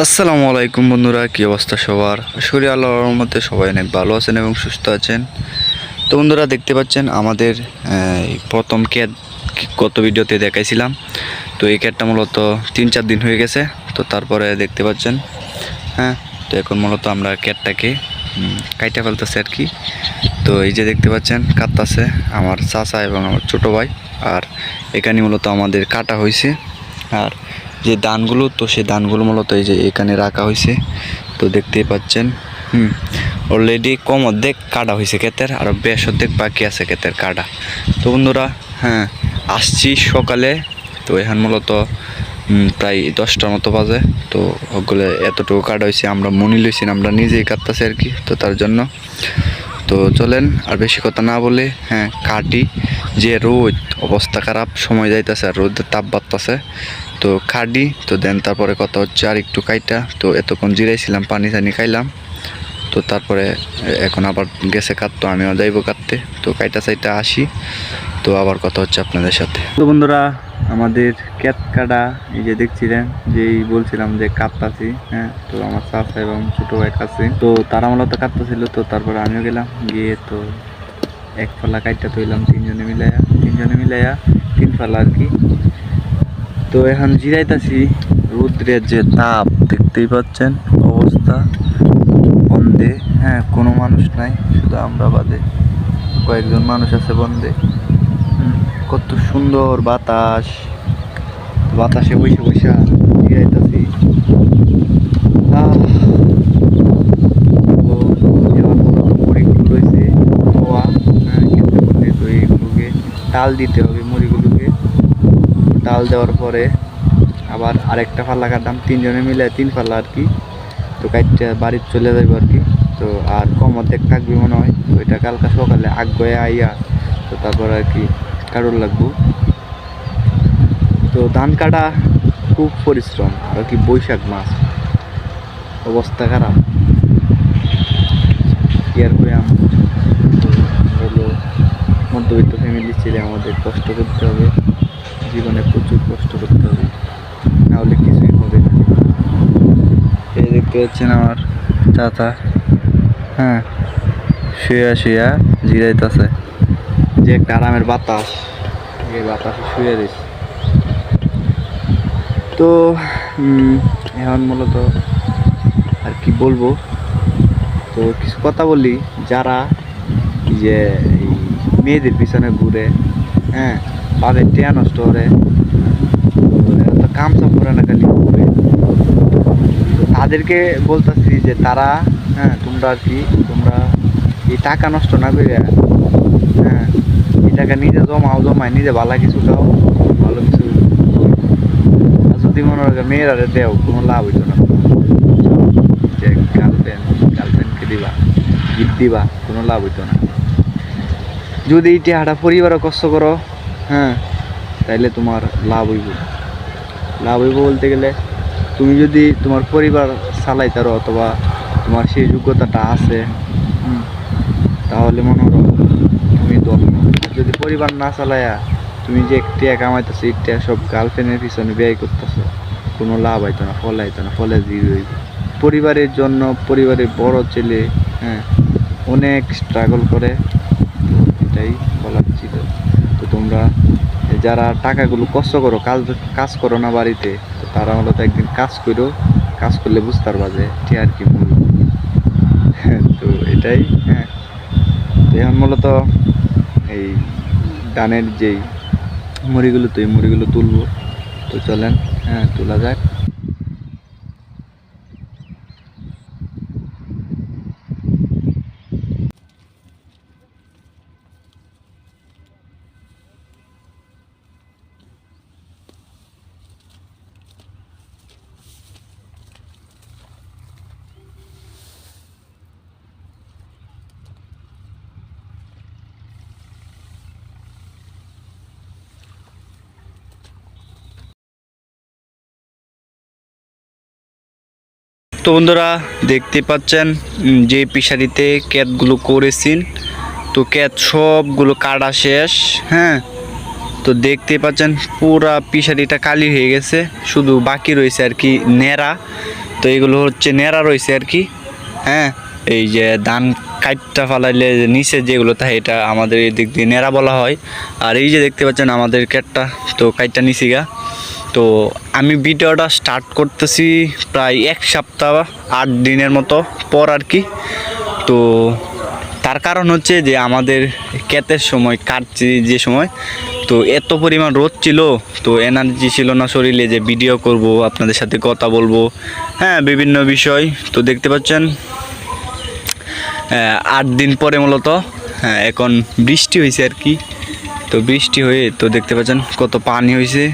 আসসালামু আলাইকুম বন্ধুরা, কি অবস্থা সবার? আসলে আল্লাহর রহমতে সবাই অনেক ভালো আছেন এবং সুস্থ আছেন। তো বন্ধুরা, দেখতে পাচ্ছেন আমাদের এই প্রথম ক্যাট গত ভিডিওতে দেখাইছিলাম। তো এই ক্যাটটা মূলত 3-4 দিন হয়ে গেছে। তো তারপরে দেখতে পাচ্ছেন, হ্যাঁ, তো এখন মূলত আমরা ক্যাটটাকে কাইটা ফেলতেছি আর কি। তো এই যে দেখতে পাচ্ছেন কাটতাছে আমার চাচা এবং আমার ছোট ভাই। আর এখানে মূলত আমাদের কাটা হয়েছে। আর যে ধানগুলো, তো সেই ধানগুলো মূলত এই যে এখানে রাখা হয়েছে। তো দেখতেই পাচ্ছেন অলরেডি কম অর্ধেক কাটা হয়েছে ক্ষেতের, আর বেশ অর্ধেক বাকি আছে ক্ষেতের কাটা। তো বন্ধুরা, হ্যাঁ, আসছি সকালে। তো এখন মূলত প্রায় 10টার মতো বাজে। তো ওগুলো এতটুকু কাটা হয়েছে, আমরা মনি লইছি, আমরা নিজেই কাটতেছি আর কি। তো তার জন্য তো চলেন আর বেশি কথা না বলে, হ্যাঁ, কাটি। যে রোদ, অবস্থা খারাপ, সময় যাইতেছে আর রোদের তাপ বাড়তেছে। তো খাডি তো দেন তারপরে কথা হচ্ছে আর একটু কাইটা। তো এতক্ষণ জিরাইছিলাম, পানি টানি খাইলাম। তো তারপরে এখন আবার গেছে কাটতো, আমিও যাইবো কাটতে। তো কাইটা সাইটা আসি, তো আবার কথা হচ্ছে আপনাদের সাথে। তো বন্ধুরা, আমাদের ক্যাট কাটা এই যে দেখছিলেন, যেই বলছিলাম যে কাটতাছি, হ্যাঁ, তো আমার চাচা এবং ছোট ভাই কাছে, তো তারা মূলত কাটতেছিল। তো তারপরে আমিও গেলাম, গিয়ে তো এক ফালা কাইটা তৈলাম তিনজনে মিলাইয়া 3 ফালা আর কি। তো এখন জিরাইতাছি, রৌদ্রের যে তাপ দেখতেই পাচ্ছেন, অবস্থা বন্ধে, হ্যাঁ, কোনো মানুষ নাই, শুধু আমরা বাদে কয়েকজন মানুষ আছে বন্ধে। কত সুন্দর বাতাস, বাতাসে বসে বসে জিরাইতাছি। তো এবার মুড়িগুলো রয়েছে ধোয়া, হ্যাঁ, কিন্তু তো এইগুলোকে তাল দিতে হবে। মুড়িগুলোকে তাল দেওয়ার পরে আবার আরেকটা ফাল্লা কাটলাম, তিনজনে মিলে 3 ফাল্লা আর কি। তো কাটটা বাড়িতে চলে যাইব আর কি। তো আর কম অর্ধেক থাকবে মনে হয়। তো এটা কালকে সকালে আগে আইয়া তো তারপর আর কি কারোর লাগবো। তো ধান কাটা খুব পরিশ্রম আর কি। বৈশাখ মাস, অবস্থা খারাপ, কি আর করে হলো মধ্যবিত্ত ফ্যামিলির ছেলে, আমাদের কষ্ট করতে হবে, জীবনে প্রচুর কষ্ট করতে হবে, না হলে কিছুই হবে না। এই দেখতে পাচ্ছেন আমার চাচা, হ্যাঁ, শুয়া জিরাইতেছে। যে একটা আরামের বাতাস, এই বাতাসে শুয়ে দিচ্ছে। তো এখন মূলত আর কি বলবো, তো কিছু কথা বলি। যারা যে এই মেয়েদের পিছনে ঘুরে, হ্যাঁ, বাপের টিয়া নষ্ট করে, তো কামসাম করে না, খালি ঘুরে। তো তাদেরকে বলতেছি যে তারা, হ্যাঁ, তোমরা আর কি, তোমরা এই টাকা নষ্ট না করে, হ্যাঁ, এই টাকা নিজে জমায় নিজে ভালো কিছু খাও, ভালো কিছু। আর যদি মনে হয় মেয়েরা দেও, কোনো লাভ হইতো না। যে গার্লফ্রেন্ডকে দিবা, গিফট দিবা, কোনো লাভ হইতো না। যদি এই টাকাটা পরিবারও কষ্ট করো, হ্যাঁ, তাইলে তোমার লাভ হইব বলতে গেলে, তুমি যদি তোমার পরিবার চালাইতারো অথবা তোমার সেই যোগ্যতাটা আছে, তাহলে মনে করো তুমি ধন্য। যদি পরিবার না চালাইয়া তুমি যে টিয়া কামাইতেছো, এই টিয়া সব গার্লফ্রেন্ডের পিছনে ব্যয় করতেছো, কোনো লাভ হইতো না, ফলে জিরো হইব। পরিবারের জন্য, পরিবারের বড় ছেলে, হ্যাঁ, অনেক স্ট্রাগল করে। এটাই বলার ছিল। তো তোমরা যারা টাকাগুলো কষ্ট করো, কাজ করো না বাড়িতে, তো তারা মূলত একদিন কাজ করো, কাজ করলে বুঝতে পারবা যে টিয়ার কি মূল্য। তো এটাই, হ্যাঁ। তো এখন মূলত এই ধানের যেই মুড়িগুলো, তো এই মুড়িগুলো তুলবো। তো চলেন, হ্যাঁ, তোলা যাক। তো বন্ধুরা, দেখতে পাচ্ছেন যে পিশারিতে ক্যাটগুলো করেছেন, তো ক্যাট সবগুলো কাটা শেষ, হ্যাঁ। তো দেখতে পাচ্ছেন পুরা পিশারিটা কালি হয়ে গেছে, শুধু বাকি রয়েছে আর কি নেড়া। তো এগুলো হচ্ছে নেড়া রয়েছে আর কি। হ্যাঁ, এই যে ধান কাইটটা ফালাইলে নিচে যেগুলো থাকে এটা আমাদের এই দিক দিয়ে নেড়া বলা হয়। আর এই যে দেখতে পাচ্ছেন আমাদের ক্যাটটা তো কাইটটা নিচে গা। তো আমি ভিডিওটা স্টার্ট করতেছি প্রায় 1 সপ্তাহ 8 দিনের মতো পর আর কি। তো তার কারণ হচ্ছে যে আমাদের ক্ষেতের সময় কাটছি যে সময়, তো এত পরিমাণ রোদ ছিল, তো এনার্জি ছিল না শরীরে যে ভিডিও করব, আপনাদের সাথে কথা বলবো, হ্যাঁ বিভিন্ন বিষয়। তো দেখতে পাচ্ছেন 8 দিন পরে মূলত হ্যাঁ এখন বৃষ্টি হয়েছে আর কি। তো বৃষ্টি হয়ে তো দেখতে পাচ্ছেন কত পানি হয়েছে।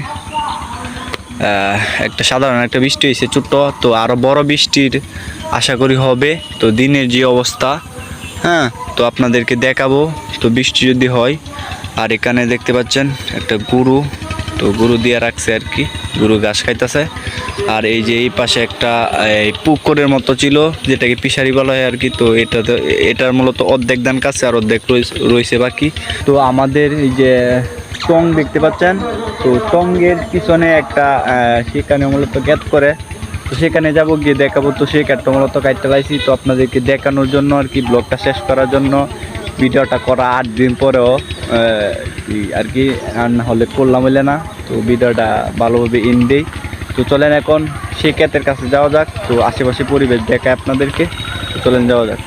একটা সাধারণ একটা বৃষ্টি হয়েছে ছোট্ট, তো আরও বড় বৃষ্টির আশা করি হবে। তো দিনের যে অবস্থা, হ্যাঁ তো আপনাদেরকে দেখাবো তো বৃষ্টি যদি হয়। আর এখানে দেখতে পাচ্ছেন একটা গরু, তো গরু দিয়ে রাখছে আর কি, গরু ঘাস খাইতেছে। আর এই যে এই পাশে একটা পুকুরের মতো ছিল যেটাকে পিশারি বলা হয় আর কি। তো এটার মূলত অর্ধেক ধান কাছে আর অর্ধেক রয়েছে বাকি। তো আমাদের এই যে টং দেখতে পাচ্ছেন, তো টঙ্গের পিছনে একটা সেখানে মূলত গ্যাপ করে, তো সেখানে যাব গিয়ে দেখাবো। তো সেই কাঠটা মূলত কাটতে লাইছি, তো আপনাদেরকে দেখানোর জন্য আর কি, ব্লগটা শেষ করার জন্য ভিডিওটা করা 8 দিন পরেও আর কি, আর না হলে করলাম হইলে না। তো ভিডিওটা ভালোভাবে ইন দেই। তো চলেন এখন সেই ক্ষেতের কাছে যাওয়া যাক, তো আশেপাশে পরিবেশ দেখায় আপনাদেরকে। তো চলেন যাওয়া যাক।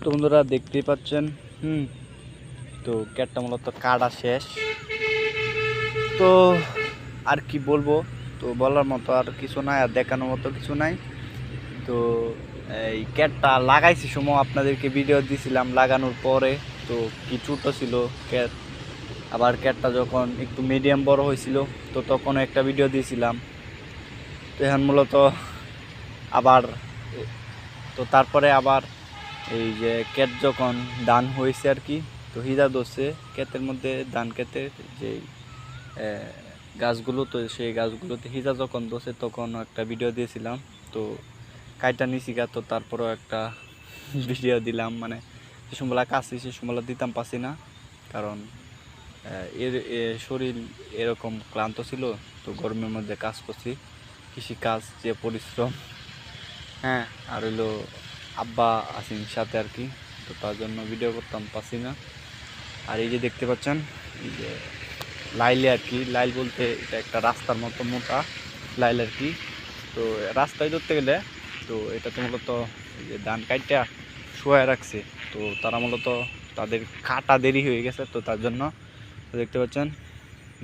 তো বন্ধুরা দেখতেই পাচ্ছেন, তো ক্যাটটা মূলত কাটা শেষ। তো আর কি বলবো, তো বলার মতো আর কিছু নাই, আর দেখানোর মতো কিছু নাই। তো এই ক্যাটটা লাগাইছি সময় আপনাদেরকে ভিডিও দিছিলাম লাগানোর পরে, তো কি ছোটো ছিল ক্যাট। আবার ক্যাটটা যখন একটু মিডিয়াম বড় হয়েছিল তো তখন একটা ভিডিও দিয়েছিলাম। তো এখন মূলত আবার, তো তারপরে আবার এই যে ক্ষেত যখন ধান হয়েছে আর কি, তো হিজা ধরছে ক্ষেতের মধ্যে, ধান ক্ষেতের যে গাছগুলো, তো সেই গাছগুলোতে হিজা যখন ধরছে তখন একটা ভিডিও দিয়েছিলাম। তো কাইটা নিছি গা, তো তারপরেও একটা ভিডিও দিলাম, মানে যে সময়লা কাছে সে সময়লা দিতাম পাচ্ছি না, কারণ এর শরীর এরকম ক্লান্ত ছিল। তো গরমের মধ্যে কাজ করছি, কৃষি কাজ যে পরিশ্রম, হ্যাঁ আর হইলো আব্বা আসেন সাথে আর কি, তো তার জন্য ভিডিও করতাম পাচ্ছি না। আর এই যে দেখতে পাচ্ছেন এই যে লাইলে আর কি, লাইল বলতে এটা একটা রাস্তার মতো মোটা লাইল আর কি। তো রাস্তায় ধরতে গেলে তো এটা তো মূলত এই যে ধান কাইটা শোয়া রাখছে, তো তারা মূলত তাদের কাটা দেরি হয়ে গেছে, তো তার জন্য দেখতে পাচ্ছেন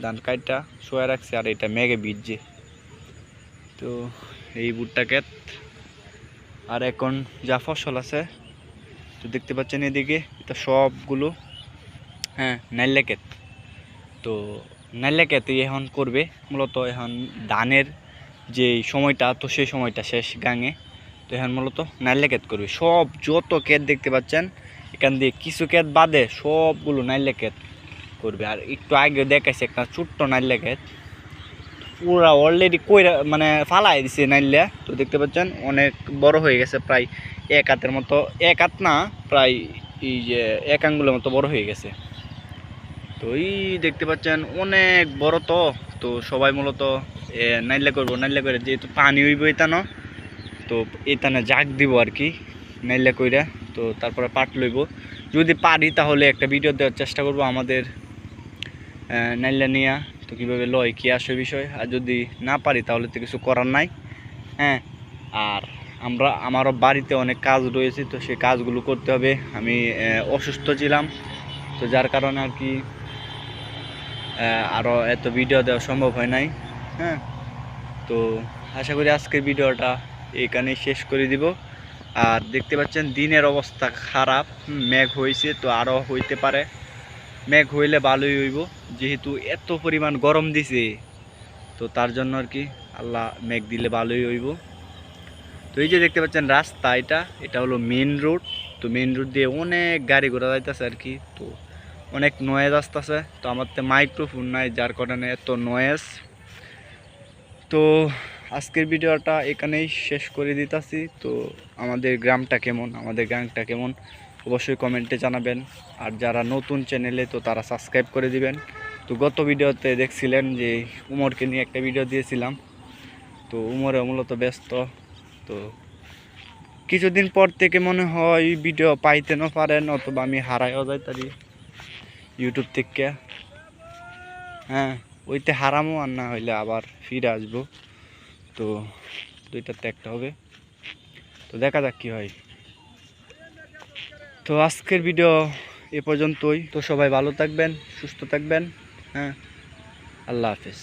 ধান কাইটা শোয়া রাখছে। আর এটা মেঘে ভিজছে, তো এই ভুট্টা ক্ষেত। আর এখন যা ফসল আছে তো দেখতে পাচ্ছেন এদিকে, এটা সবগুলো হ্যাঁ নাইল্লা ক্ষেত। তো নাইল্লা ক্ষেতই এখন করবে মূলত। এখন ধানের যে সময়টা, তো সেই সময়টা শেষ গাঙে, তো এখন মূলত নাইল্লা ক্ষেত করবে। সব যত ক্ষেত দেখতে পাচ্ছেন এখান দিয়ে কিছু ক্ষেত বাদে সবগুলো নাইল্লা ক্ষেত করবে। আর একটু আগে দেখাইছে একটা ছোট্ট নাইল্লা ক্ষেত, পুরা অলরেডি কইরা মানে ফালাই দিছে নাইল্লা। তো দেখতে পাচ্ছেন অনেক বড় হয়ে গেছে, প্রায় 1 হাতের মতো, 1 হাত না প্রায় এই যে 1 আঙ্গুলের মতো বড় হয়ে গেছে। তো এই দেখতে পাচ্ছেন অনেক বড়। তো তো সবাই মূলত নাইল্লা করবো, নাইল্লা করে যেহেতু পানি হইব এতানো, তো এতানে জাগ দিব আর কি নাইল্লা কইরা। তো তারপরে পাট লইব, যদি পারি তাহলে একটা ভিডিও দেওয়ার চেষ্টা করব আমাদের নাইল্লা নিয়া, তো কীভাবে লয় কী আসে বিষয়। আর যদি না পারি তাহলে তো কিছু করার নাই, হ্যাঁ। আর আমারও বাড়িতে অনেক কাজ রয়েছে, তো সেই কাজগুলো করতে হবে। আমি অসুস্থ ছিলাম, তো যার কারণে আর কি আরও এত ভিডিও দেওয়া সম্ভব হয় নাই, হ্যাঁ। তো আশা করি আজকের ভিডিওটা এখানে শেষ করে দিব। আর দেখতে পাচ্ছেন দিনের অবস্থা খারাপ, মেঘ হয়েছে, তো আরও হইতে পারে। মেঘ হইলে ভালোই হইব, যেহেতু এত পরিমাণ গরম দিছে, তো তার জন্য আর কি আল্লাহ মেঘ দিলে ভালোই হইব। তো এই যে দেখতে পাচ্ছেন রাস্তা, এটা হলো মেন রোড। তো মেন রোড দিয়ে অনেক গাড়ি ঘোড়া যাইতেছে আর কি, তো অনেক নয়েজ আসতেছে। তো আমার তো মাইক্রোফোন নাই, যার কারণে এত নয়েজ। তো আজকের ভিডিওটা এখানেই শেষ করে দিতেছি। তো আমাদের গ্রামটা কেমন অবশ্যই কমেন্টে জানাবেন। আর যারা নতুন চ্যানেলে, তো তারা সাবস্ক্রাইব করে দিবেন। তো গত ভিডিওতে দেখছিলেন যে উমরকে নিয়ে একটা ভিডিও দিয়েছিলাম, তো উমরে মূলত ব্যস্ত। তো কিছুদিন পর থেকে মনে হয় ভিডিও পাইতে না পারেন, অথবা আমি হারাইও যাইতারি ইউটিউব থেকে। হ্যাঁ, ওইতে হারামো, আর না হইলে আবার ফিরে আসবো। তো দুইটাতে একটা হবে, তো দেখা যাক কি হয়। তো আজকের ভিডিও এ পর্যন্তই। তো সবাই ভালো থাকবেন, সুস্থ থাকবেন। হ্যাঁ, আল্লাহ হাফেজ।